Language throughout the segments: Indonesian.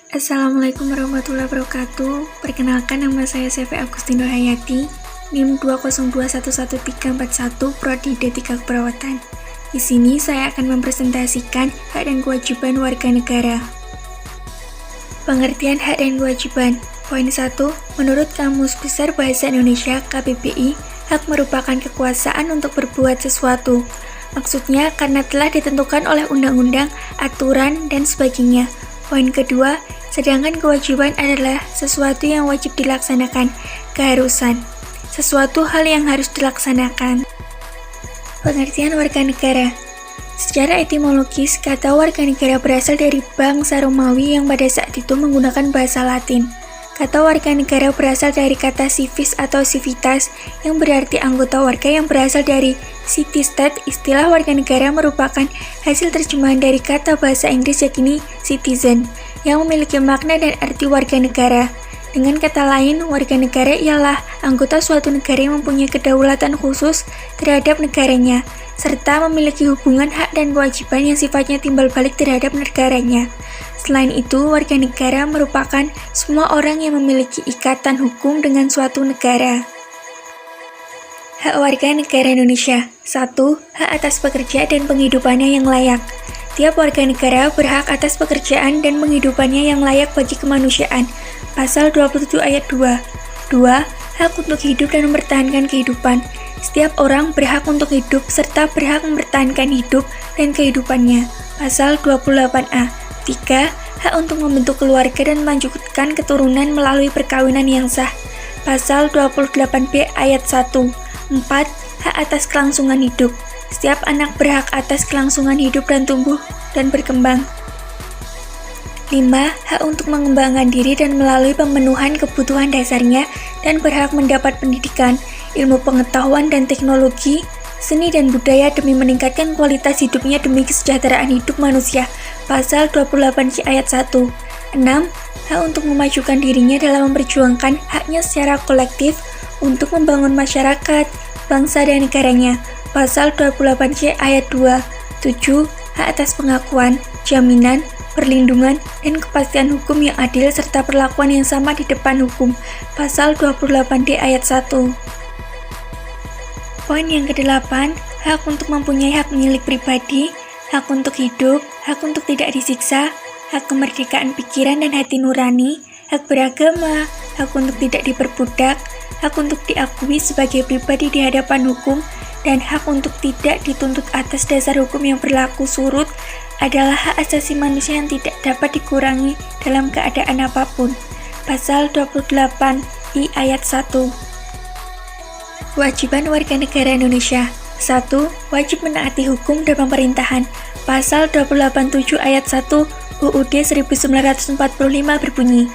Assalamualaikum warahmatullahi wabarakatuh. Perkenalkan, nama saya Sevi Agustino Hayati, NIM 202111341, Prodi D3 Keperawatan. Di sini saya akan mempresentasikan hak dan kewajiban warga negara. Pengertian hak dan kewajiban. Poin 1. Menurut Kamus Besar Bahasa Indonesia KBBI, hak merupakan kekuasaan untuk berbuat sesuatu. Maksudnya karena telah ditentukan oleh undang-undang, aturan, dan sebagainya. Poin kedua, sedangkan kewajiban adalah sesuatu yang wajib dilaksanakan, keharusan. Sesuatu hal yang harus dilaksanakan. Pengertian warga negara. Secara etimologis, kata warga negara berasal dari bangsa Romawi yang pada saat itu menggunakan bahasa Latin. Kata warga negara berasal dari kata civis atau civitas yang berarti anggota warga yang berasal dari city-state. Istilah warga negara merupakan hasil terjemahan dari kata bahasa Inggris yakni citizen yang memiliki makna dan arti warga negara. Dengan kata lain, warga negara ialah anggota suatu negara yang mempunyai kedaulatan khusus terhadap negaranya, serta memiliki hubungan hak dan kewajiban yang sifatnya timbal balik terhadap negaranya. Selain itu, warga negara merupakan semua orang yang memiliki ikatan hukum dengan suatu negara. Hak warga negara Indonesia. 1. Hak atas pekerjaan dan penghidupannya yang layak. Tiap warga negara berhak atas pekerjaan dan penghidupannya yang layak bagi kemanusiaan. Pasal 27 ayat 2. 2. Hak untuk hidup dan mempertahankan kehidupan. Setiap orang berhak untuk hidup serta berhak mempertahankan hidup dan kehidupannya. Pasal 28A. 3. Hak untuk membentuk keluarga dan melanjutkan keturunan melalui perkawinan yang sah. Pasal 28B ayat 1. 4. Hak atas kelangsungan hidup. Setiap anak berhak atas kelangsungan hidup dan tumbuh dan berkembang. 5. Hak untuk mengembangkan diri dan melalui pemenuhan kebutuhan dasarnya dan berhak mendapat pendidikan, ilmu pengetahuan dan teknologi, seni dan budaya demi meningkatkan kualitas hidupnya demi kesejahteraan hidup manusia. Pasal 28C ayat 1. 6. Hak untuk memajukan dirinya dalam memperjuangkan haknya secara kolektif untuk membangun masyarakat, bangsa dan negaranya. Pasal 28C ayat 2. 7. Hak atas pengakuan, jaminan, perlindungan, dan kepastian hukum yang adil serta perlakuan yang sama di depan hukum. Pasal 28D ayat 1. Poin yang ke-8, hak untuk mempunyai hak milik pribadi, hak untuk hidup, hak untuk tidak disiksa, hak kemerdekaan pikiran dan hati nurani, hak beragama, hak untuk tidak diperbudak, hak untuk diakui sebagai pribadi di hadapan hukum, dan hak untuk tidak dituntut atas dasar hukum yang berlaku surut adalah hak asasi manusia yang tidak dapat dikurangi dalam keadaan apapun. Pasal 28I ayat 1. Kewajiban warga negara Indonesia. 1. Wajib menaati hukum dan pemerintahan. Pasal 287 ayat 1 UUD 1945 berbunyi,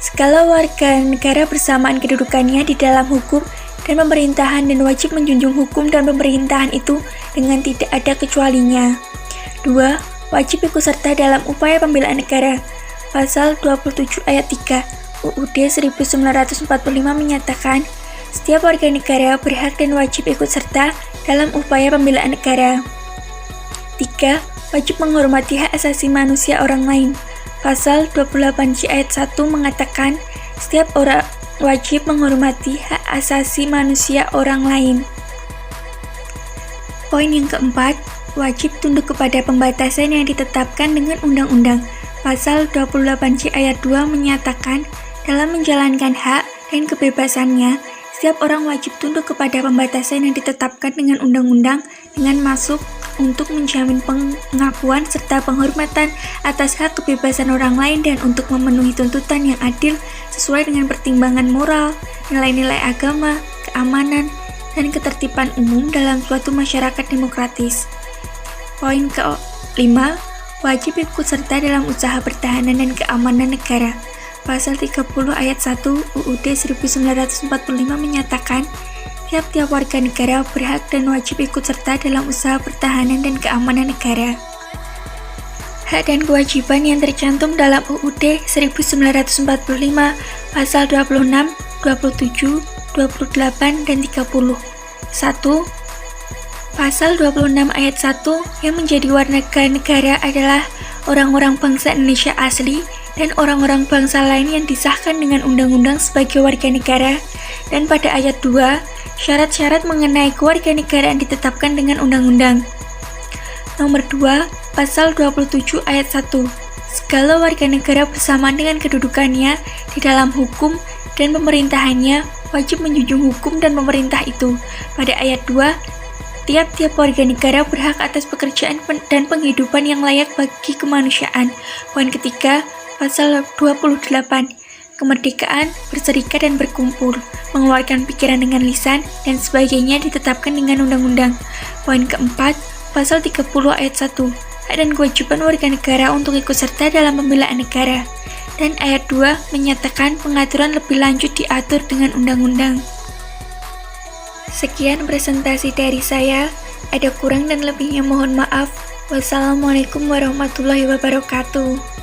segala warga negara bersamaan kedudukannya di dalam hukum dan pemerintahan dan wajib menjunjung hukum dan pemerintahan itu dengan tidak ada kecualinya. 2. Wajib ikut serta dalam upaya pembelaan negara. Pasal 27 ayat 3 UUD 1945 menyatakan, setiap warga negara berhak dan wajib ikut serta dalam upaya pembelaan negara. 3. Wajib menghormati hak asasi manusia orang lain. Pasal 28C ayat 1 mengatakan, setiap orang wajib menghormati hak asasi manusia orang lain. Poin yang keempat, wajib tunduk kepada pembatasan yang ditetapkan dengan undang-undang. Pasal 28C ayat 2 menyatakan, dalam menjalankan hak dan kebebasannya, setiap orang wajib tunduk kepada pembatasan yang ditetapkan dengan undang-undang dengan masuk untuk menjamin pengakuan serta penghormatan atas hak kebebasan orang lain dan untuk memenuhi tuntutan yang adil sesuai dengan pertimbangan moral, nilai-nilai agama, keamanan, dan ketertiban umum dalam suatu masyarakat demokratis. Poin ke-5, wajib ikut serta dalam usaha pertahanan dan keamanan negara. Pasal 30 ayat 1 UUD 1945 menyatakan, tiap-tiap warga negara berhak dan wajib ikut serta dalam usaha pertahanan dan keamanan negara. Hak dan kewajiban yang tercantum dalam UUD 1945 Pasal 26, 27, 28, dan 30. 1. Pasal 26 ayat 1 yang menjadi warga negara adalah orang-orang bangsa Indonesia asli, dan orang-orang bangsa lain yang disahkan dengan undang-undang sebagai warga negara. Dan pada ayat 2, syarat-syarat mengenai kewarganegaraan ditetapkan dengan undang-undang. Nomor 2, Pasal 27 ayat 1. Segala warga negara bersamaan dengan kedudukannya di dalam hukum dan pemerintahannya wajib menjunjung hukum dan pemerintah itu. Pada ayat 2, tiap-tiap warga negara berhak atas pekerjaan dan penghidupan yang layak bagi kemanusiaan. Poin ketiga, Pasal 28. Kemerdekaan, berserikat dan berkumpul, mengeluarkan pikiran dengan lisan, dan sebagainya ditetapkan dengan undang-undang. Poin keempat, Pasal 30 ayat 1. Hak dan kewajiban warga negara untuk ikut serta dalam pembelaan negara. Dan ayat 2 menyatakan pengaturan lebih lanjut diatur dengan undang-undang. Sekian presentasi dari saya. Ada kurang dan lebihnya mohon maaf. Wassalamualaikum warahmatullahi wabarakatuh.